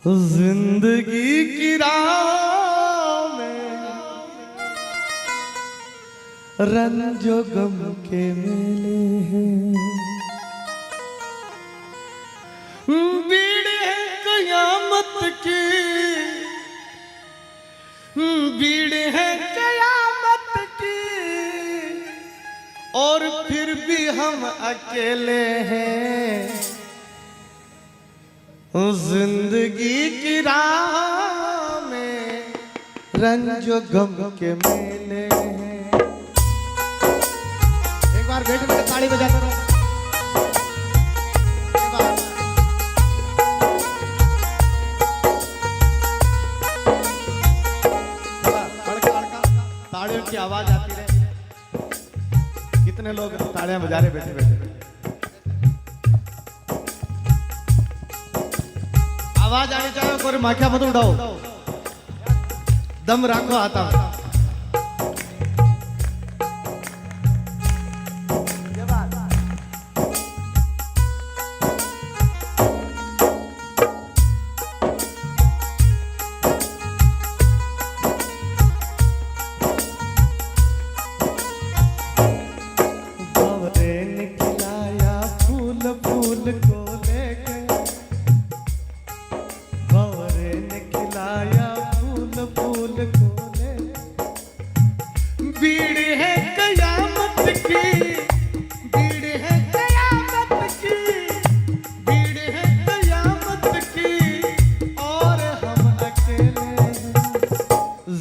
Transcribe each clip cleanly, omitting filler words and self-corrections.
जिंदगी की राह में रंजो गम के मेले हैं, भीड़ है कयामत की, भीड़ है कयामत की, और फिर भी हम अकेले हैं। जिंदगी की राह में रंजो गम के मेले हैं। एक बार बैठ के ताली बजाते रहो। तालियों की आवाज आती रहे। कितने लोग तालियां बजा रहे बैठे बैठे। आवाज आनी चाहिए, कोई माखिया मत उड़ाओ, दम रखो आता। बावरे निकलाया फूल फूल को लेके, बावरे निकलाया फूल फूल को लेके, भीड़ है कयामत की, भीड़ है कयामत की, भीड़ है कयामत की, और हम अकेले हैं।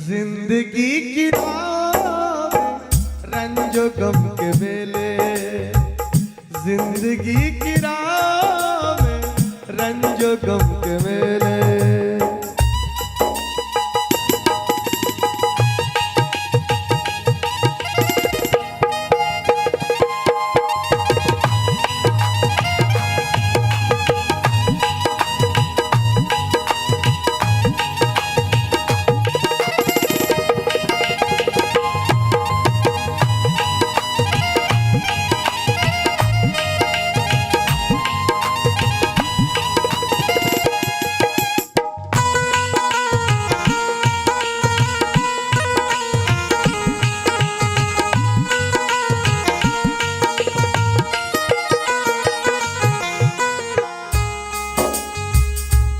जिंदगी की राह में रंजो गम के मेले, जिंदगी की राह में रंजो गम के मेले।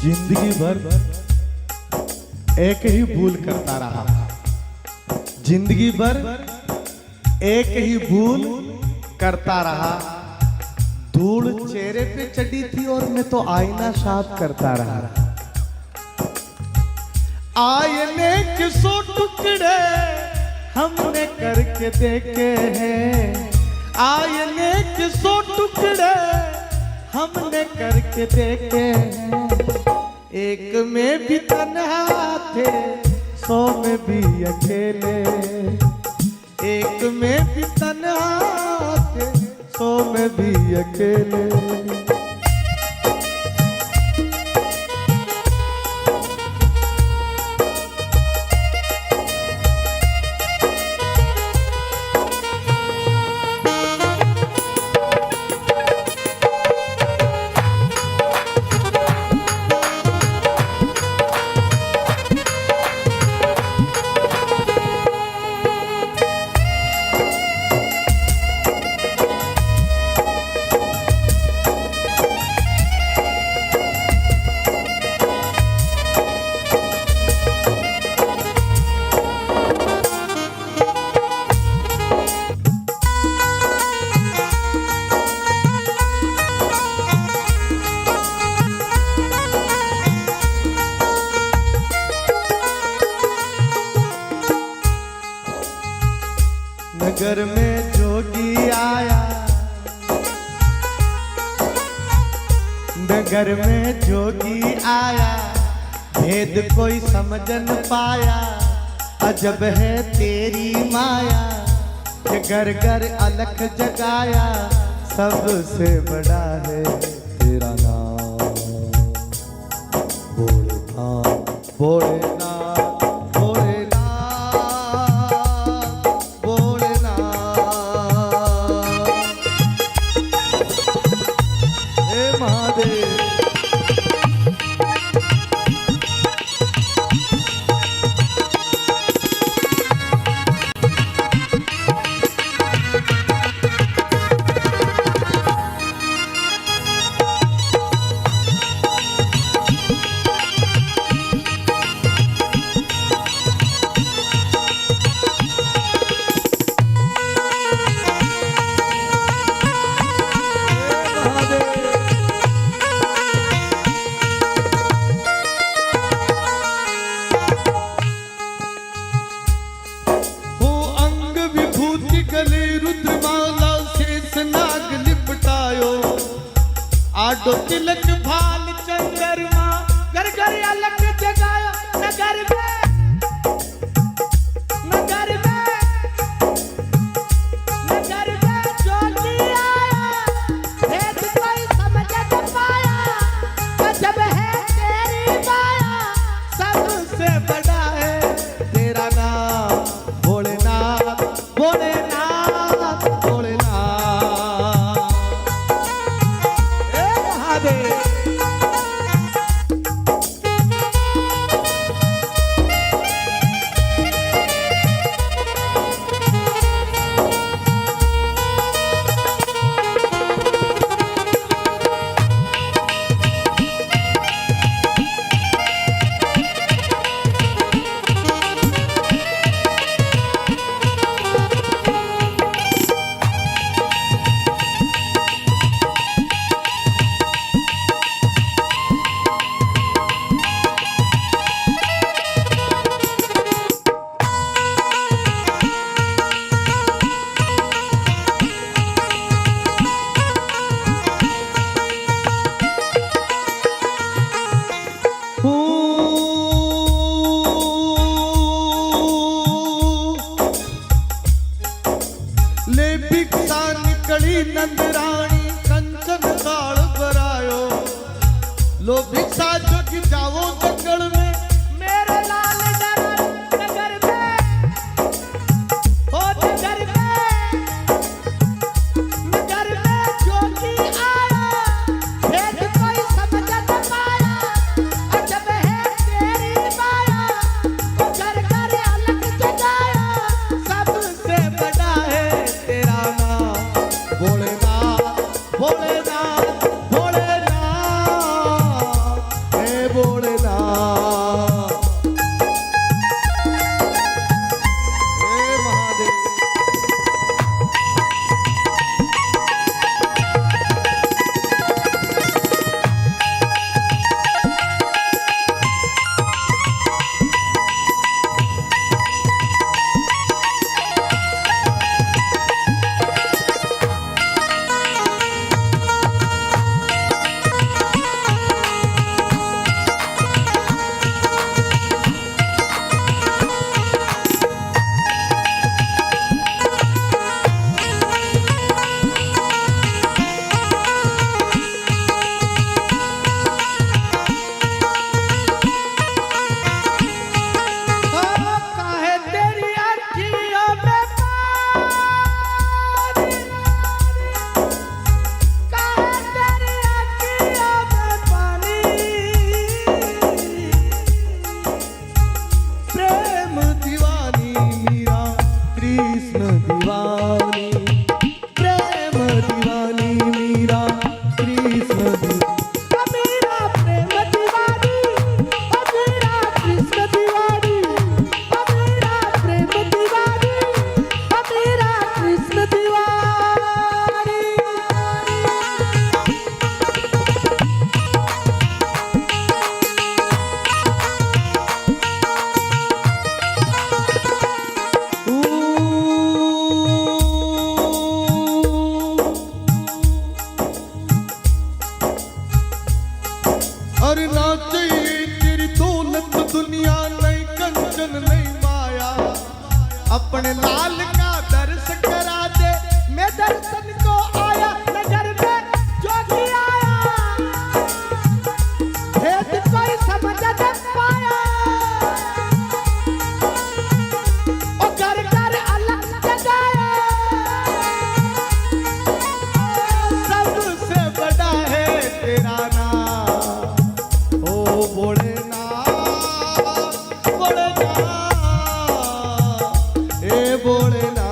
जिंदगी भर एक ही भूल करता रहा, जिंदगी भर एक ही भूल करता रहा। धूल चेहरे पे चढ़ी थी और मैं तो आईना साफ करता रहा। आईने के 100 टुकड़े हमने करके देखे हैं, आईने के 100 टुकड़े हमने करके देखे हैं। एक में भी तन्हा थे, 100 में भी अकेले, एक में भी तन्हा थे, 100 में भी अकेले। नगर में जोगी आया, नगर में जोगी आया, भेद कोई समझ न पाया। अजब है तेरी माया, ये घर घर अलख जगाया। सबसे बड़ा है तेरा नाम, भोलेनाथ भोलेनाथ। तिलक भाल चंद्रमा घर घर अलग जगायो नगर में ज्योति आया भेद कोई समझ न पाया जब है तेरी माया सबसे बड़ा है तेरा नाम भोलेनाथ भोलेनाथ भोलेनाथ हे महादेव। ले भिक्षा निकली नंदरानी कंचन काल भरायो लो भिक्षा जग जाओ जंगल में मेरे लाल नगर में हो नगर में ज्योति आया भेद कोई समझ न पाया अजब है तेरी माया वो घर घर अलग जगाया सबसे बड़ा है तेरा नाम भोलेनाथ भोलेनाथ भोलेनाथ हे भोलेनाथ हे महादेव। काहे तेरी अखियों में पानी काहे तेरी अखियों में पानी प्रेम दीवानी मीरा कृष्ण दीवानी प्रेम दीवानी मीरा कृष्ण दीवानी मेरा प्रेम दीवानी मेरा कृष्ण दीवानी मेरा प्रेम दीवानी मेरा कृष्ण दीवानी। अरे ना चाहिए तेरी दौलत दुनिया नहीं कंचन नहीं माया अपने लाल का दर्श करा दे मैं दर्शन को आया नगर में ज्योति आया भेद कोई समझ न पाया ओ घर घर अलग जगाया सबसे बड़ा है तेरा नाम ओ भोलेनाथ भोलेनाथ हे भोलेनाथ।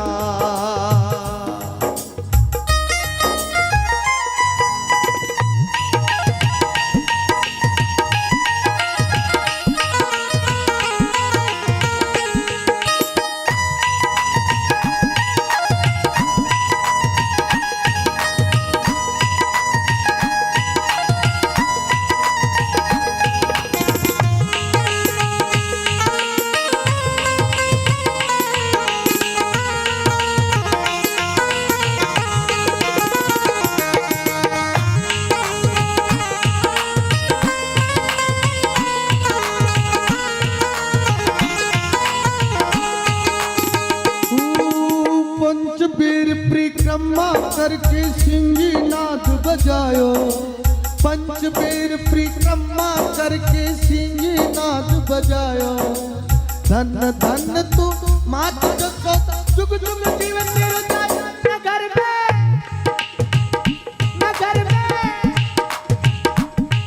करके सिंगी नाद बजायो, पंचबेर परिक्रमा करके सिंगी नाद बजायो। धन धन तू मात को जुग जुग जीवन तेरे नगर में, नगर में,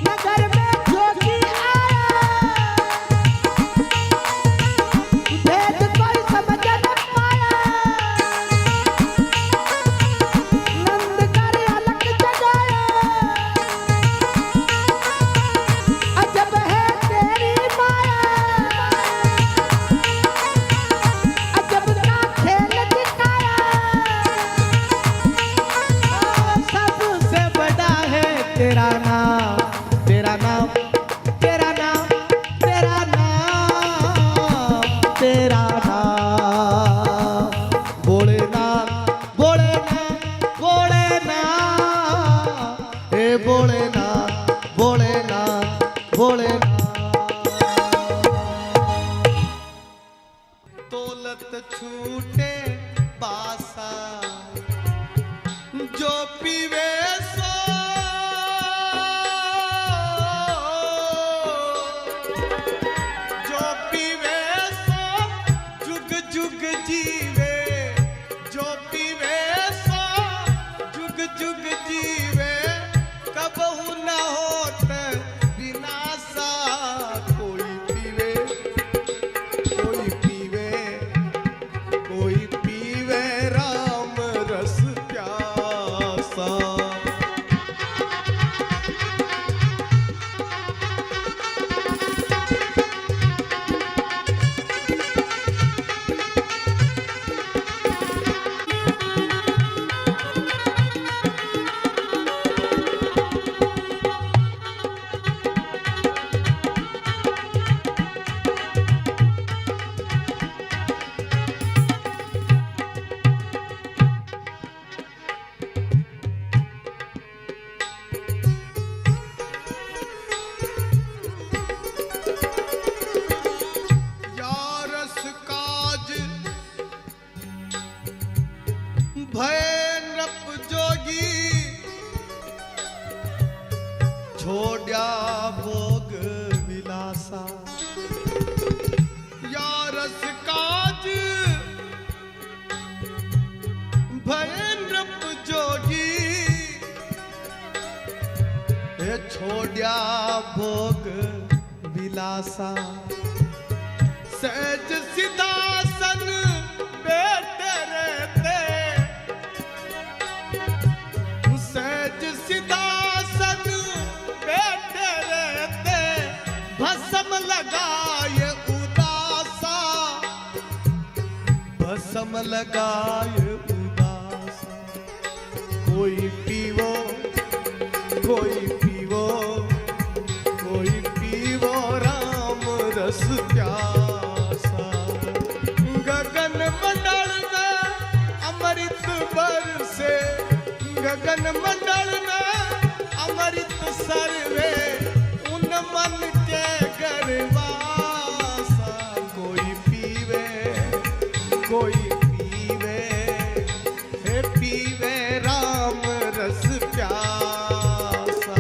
नगर में जोगी आया, भेद कोई समझ न पाया। नंद कर अलग जगाया, अजब है तेरी माया, अजब का खेल दिखाया। सबसे बड़ा है तेरा नाम, तेरा नाम, तेरा नाम, तेरा नाम, तेरा नाम। भोलेनाथ, भोलेनाथ, भोलेनाथ, हे भोलेनाथ, भोलेनाथ, भोलेनाथ। दौलत छूटे बासा, जो पीवे सो, जो पीवे सो जुग जुग जीवे, जो पीवे सो जुग जुग जीवे। कबहू न होत विनाशा, कोई पीवे, कोई पीवे, कोई पीवे राम रस प्यासा। यारस काज भय नृप जोगी, छोड़ा भोग विलासा। यारस काज भय नृप जोगी, हे छोड़ा भोग विलासा। सहज सिद्धासन बैठे रहते, सहज सिद्धासन बैठे रहते। भस्म लगाए उदासा, भस्म लगाए उदासा। कोई पीवो, कोई पीवो, कोई पीवो राम रस प्यासा। गगन मंडल में अमृत बरसे, गगन मंडल में अमृत सर्वे। उन मन के गरवासा, कोई पीवे, कोई पीवे, हे पीवे राम रस प्यासा।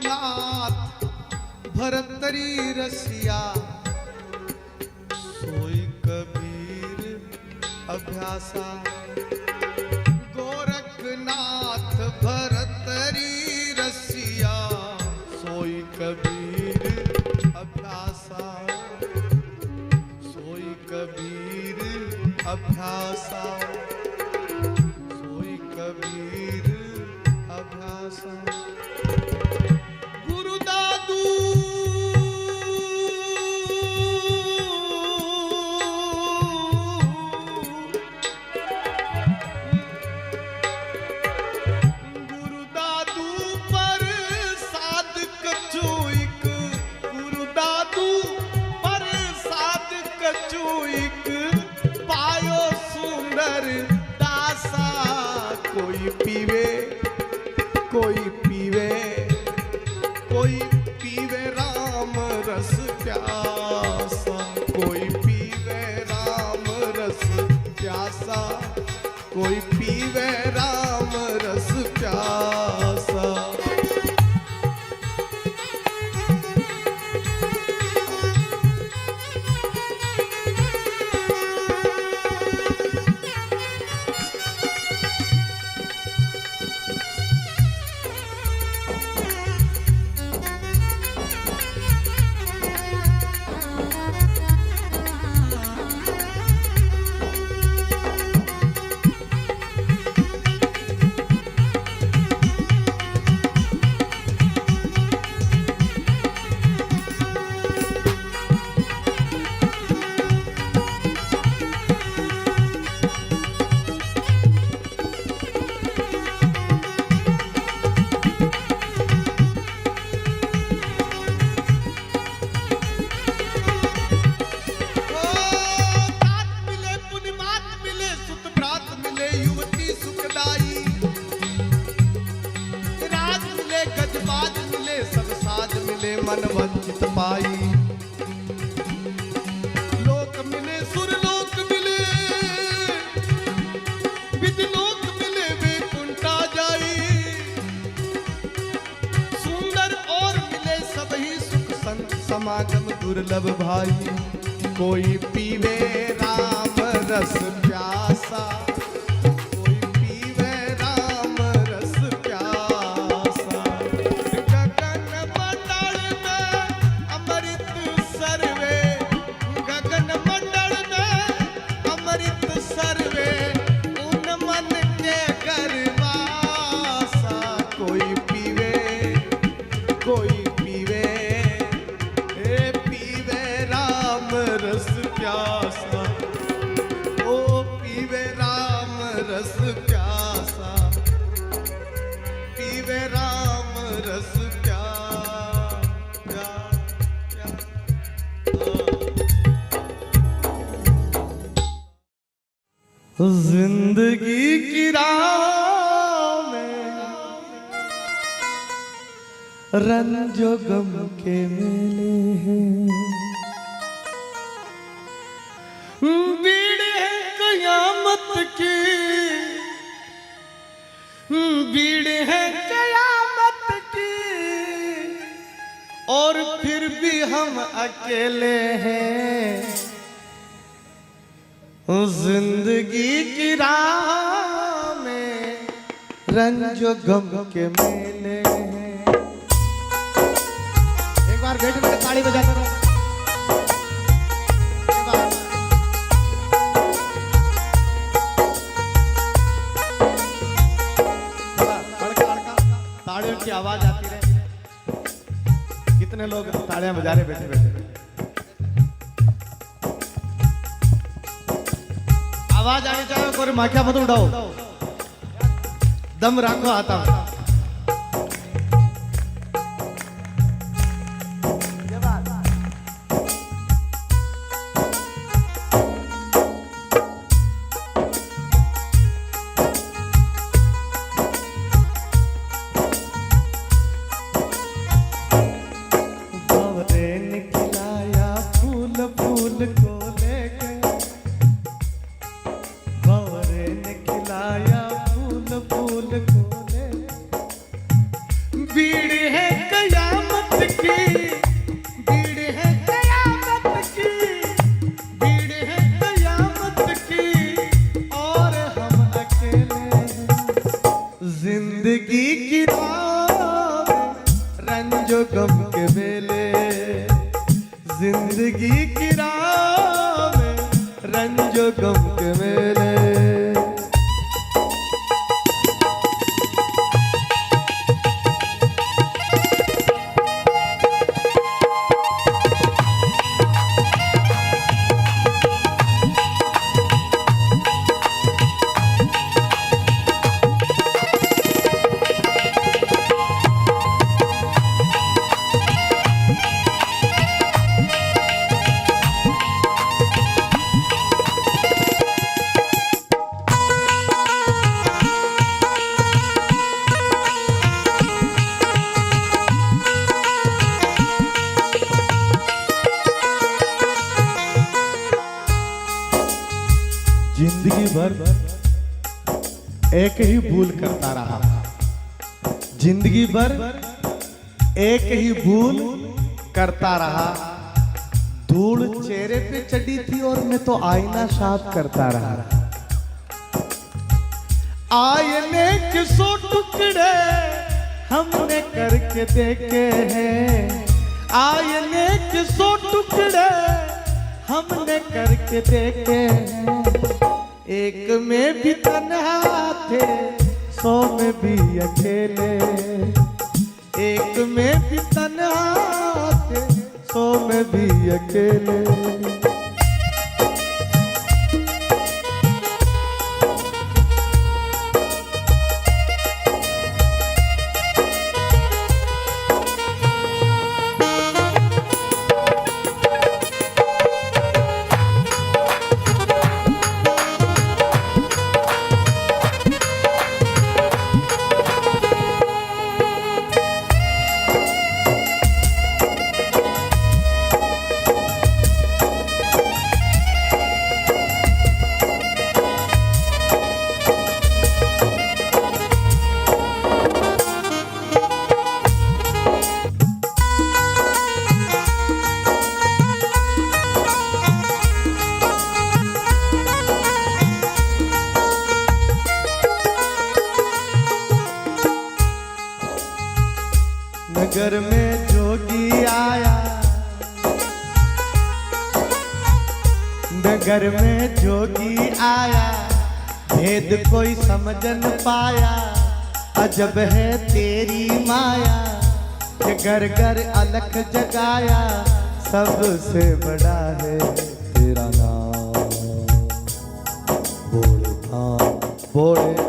गोरखनाथ भरतरी रसिया, सोई कबीर अभ्यासा। गोरखनाथ भरतरी रसिया, सोई कबीर अभ्यासा, सोई कबीर अभ्यासा, सोई कबीर अभ्यासा। गुरु दादू गुरु दादू पर साधक चूइक, गुरु दादू पर साधक चूइक, पायो सुंदर दासा। कोई पीवे, कोई पीवे, कोई पीवे राम रस प्यासा, कोई पीवे राम रस प्यासा, कोई पीवे राम रस प्यासा। मन वंचित पाई, लोक मिले सुरलोक मिले, विदलोक मिले वैकुंठा जाई। सुंदर और मिले सबही सुख संत समागम दुर्लभ भाई। कोई पीवे राम रस प्यासा, कोई पीवे राम रस प्यासा। गगन मंडल में अमृत सर्वे, गगन मंडल में अमृत सर्वे, उन मन के गर्वासा। कोई पीवे, कोई पीवे, ए पीवे राम रस प्यासा, ओ पीवे राम रस प्यासा, पीवे राम रस जिंदगी की राह में रंजो गम के मेले हैं, बीड़े कयामत की, बीड़े है कयामत की, और फिर भी हम अकेले हैं। जिंदगी की राह में रंजो गम के मेले हैं। एक बार बैठ के ताली बजाते रहो। ताड़ियों की आवाज आती रहे। कितने लोग ताड़ियां बजा रहे बैठे बैठे। आवाज आनी चाहिए, कोई माखिया मत उड़ाओ, दम रखो आता। बावरे निकलाया फूल फूल को लेके, बावरे निकलाया फूल फूल को लेके, जो गम के मेले। जिंदगी भर एक ही भूल करता रहा, जिंदगी भर एक ही भूल करता रहा। धूल चेहरे पे चढ़ी थी और मैं तो आईना साफ करता रहा। आईने के 100 टुकड़े हमने करके देखे हैं, आईने के 100 टुकड़े हमने करके देखे हैं। एक में भी तन्हा थे, 100 में भी अकेले। एक में भी तन्हा थे, 100 में भी अकेले। नगर में जोगी आया, नगर में जोगी आया, भेद कोई समझ न पाया। अजब है तेरी माया, ये घर घर अलख जगाया। सबसे बड़ा है तेरा नाम, भोलेनाथ भोलेनाथ।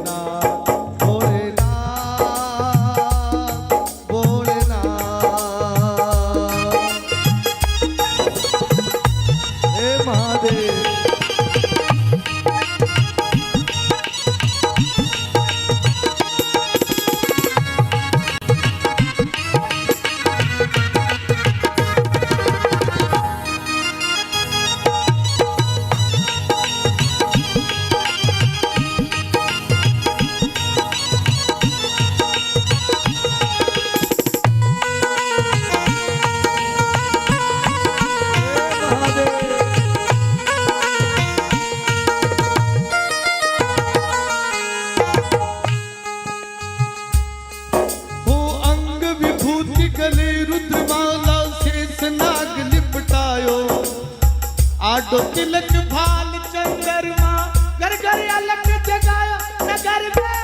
आडो तिलक भाल चंद्रमा, घर घर अलग जगाया। नगर में,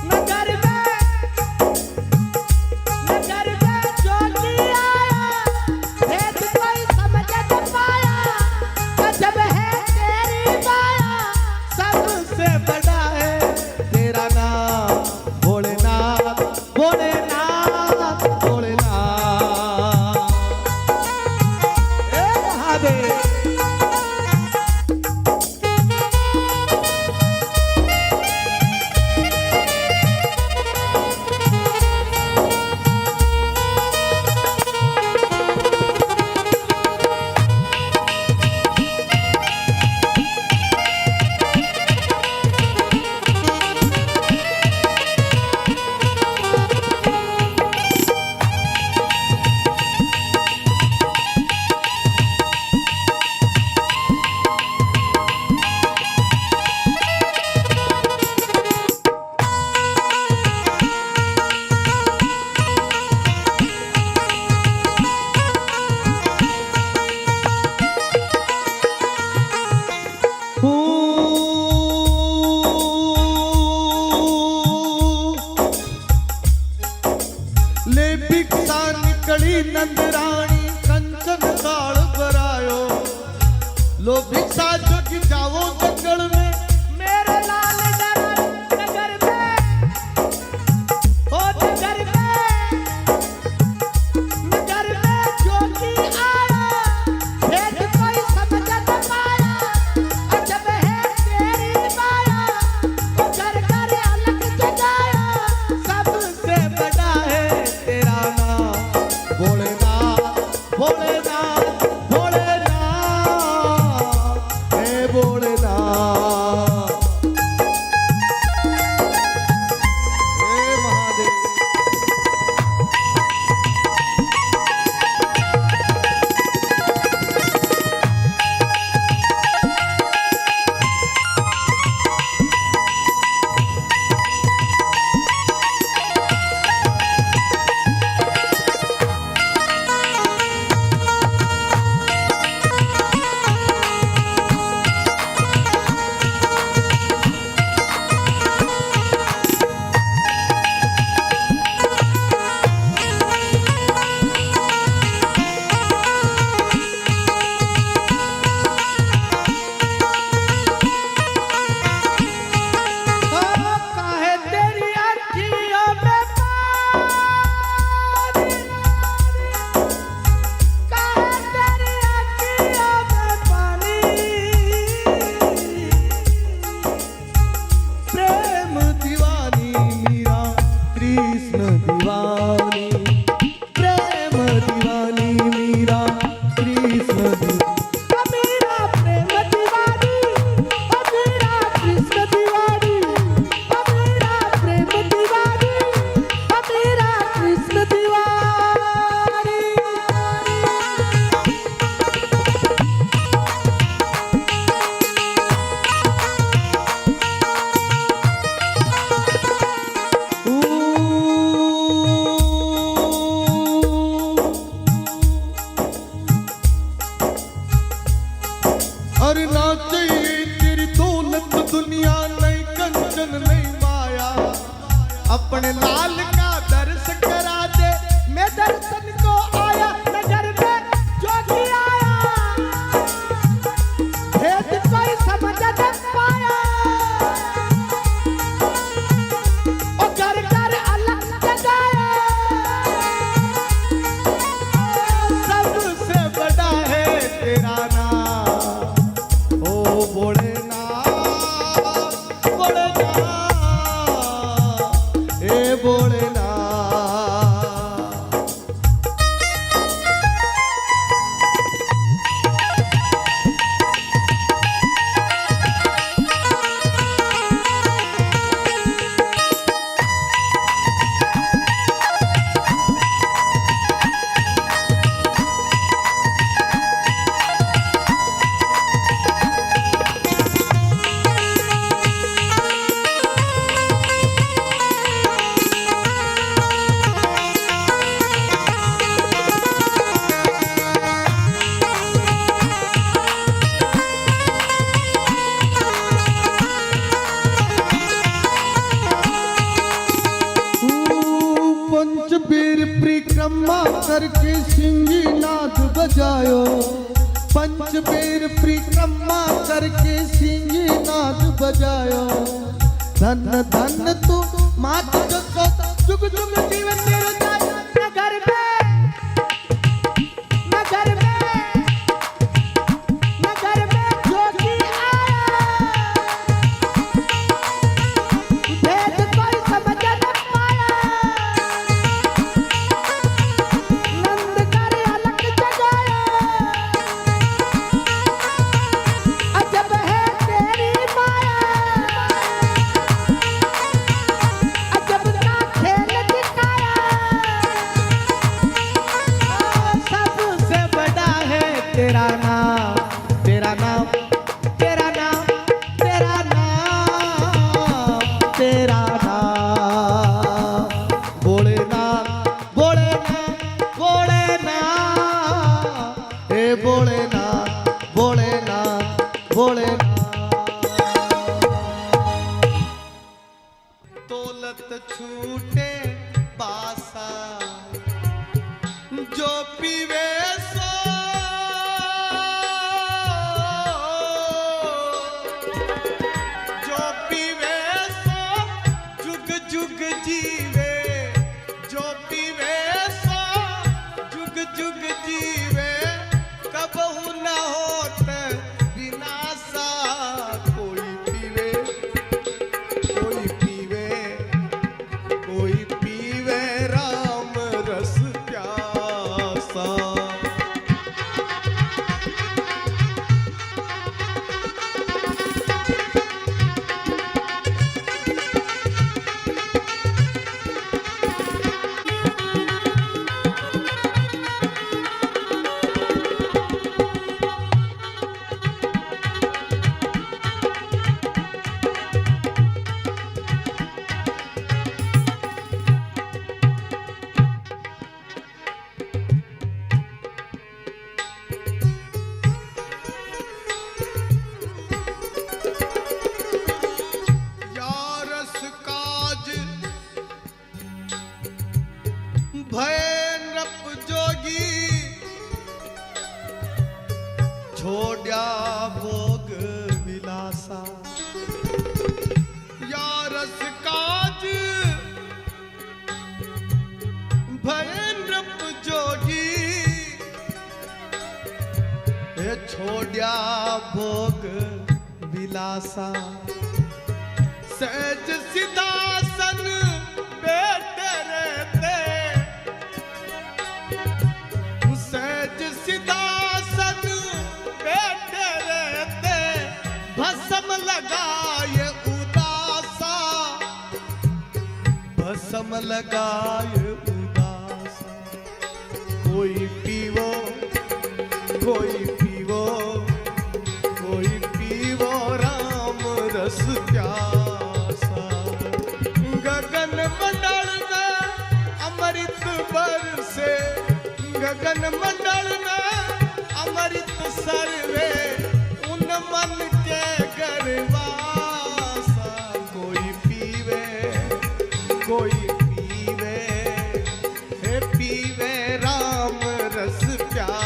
नगर में, नगर में जोगी आया, भेद कोई समझ न पाया। अजब है तेरी माया, सबसे बड़ा है तेरा नाम, भोलेनाथ भोलेनाथ भोलेनाथ। ऐसा जग जाओ जंगल में मेरे लाल नगर में, ओ नगर में जोगी आया, भेद कोई समझ न पाया, अजब है तेरी माया, ओ घर घर अलग जगाया, सबसे बड़ा है तेरा नाम भोलेनाथ भोलेनाथ भोलेनाथ हे भोलेनाथ हे महादेव। काहे तेरी अखियों में पानी, काहे तेरी अखियों में पानी, प्रेम दीवानी मीरा कृष्ण दीवानी प्रेम दीवानी मीरा कृष्ण दीवानी मेरा प्रेम दीवानी, मेरा कृष्ण दीवानी, मेरा प्रेम दीवानी, मेरा कृष्ण दीवानी। अरे ना चाहिए तेरी दौलत दुनिया नहीं कंचन नहीं माया अपने लाल का दर्श करा दे मैं दर्शन को आया, नगर में जोगी आया, भेद कोई समझ न पाया, ओ घर घर अलग जगाया, सबसे बड़ा है तेरा नाम ओ भोलेनाथ भोलेनाथ हे भोलेनाथ। पंचबीर परिक्रमा करके सिंगी नाद बजायो पंचबीर परिक्रमा करके सिंगी नाद बजायो धन धन तू मात को जुग जुग जीवन तेरे नगर में, नगर में, नगर में जोगी आया, भेद कोई समझ न पाया, नंद कर अलग जगाया, अजब है तेरी माया, अजब का खेल दिखाया, सबसे बड़ा है तेरा नाम तेरा नाम तेरा नाम तेरा नाम तेरा नाम भोलेनाथ भोलेनाथ भोलेनाथ हे भोलेनाथ भोलेनाथ भोलेनाथ। दौलत छूटे बासा जो पीवे सो विलासा। या रस काज भय नृप जोगी, हे छोड़या भोग विलासा। सहज सिदासन बैठे रहते, सहज सिदासन बैठे रहते, भस्म लगाए उदासा, भस्म लगाए उदासा। कोई पीवो, कोई पीवो, कोई पीवो राम रस प्यासा। गगन मंडल में अमृत बरसे, गगन मंडल में अमृत सर्वे, उन मन के गरवासा। कोई पीवे, कोई पीवे, हे पीवे राम रस प्यासा।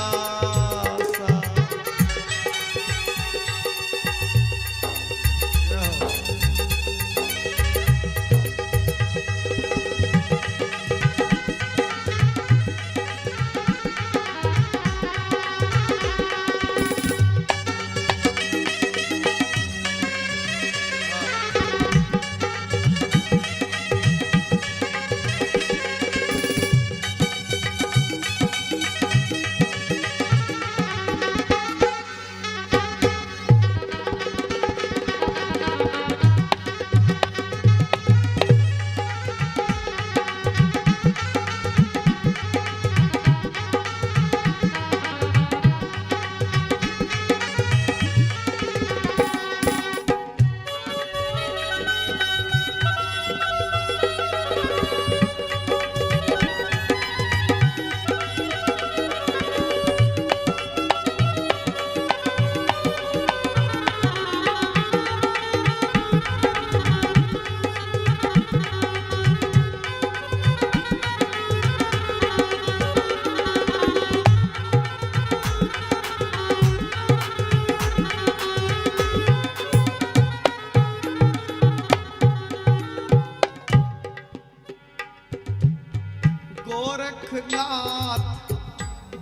गोरखनाथ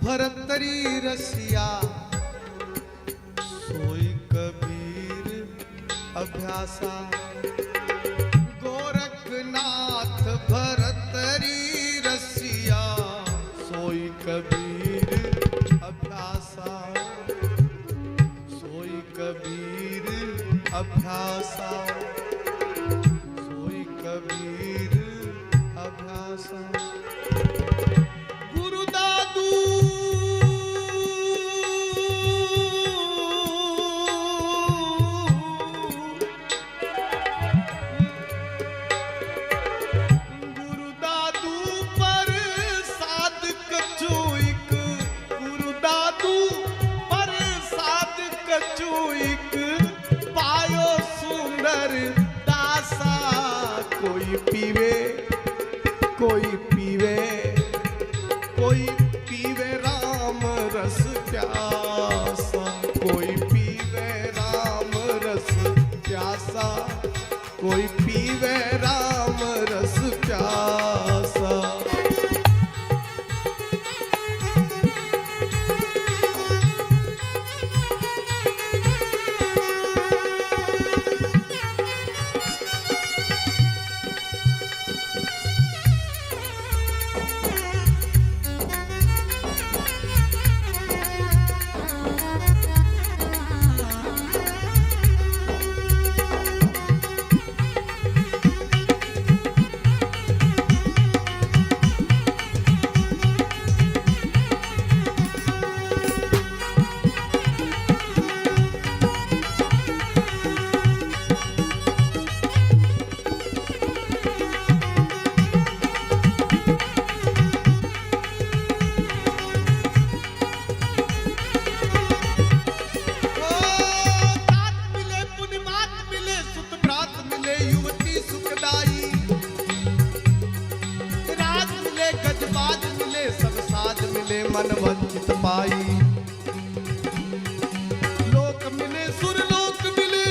भरतरी रसिया, सोई कबीर अभ्यासा। गोरखनाथ भरतरी रसिया, सोई कबीर अभ्यासा, सोई कबीर अभ्यासा, सोई कबीर अभ्यासा। कोई पीवे, कोई पीवे, कोई पीवे राम रस प्यासा। कोई पीवे राम रस प्यासा, कोई पीवे राम रस प्यासा। मन वंचित पाई। लोक मिले सुर लोक मिले,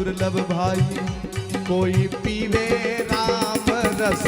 दुर्लभ भाई, कोई पीवे राम रस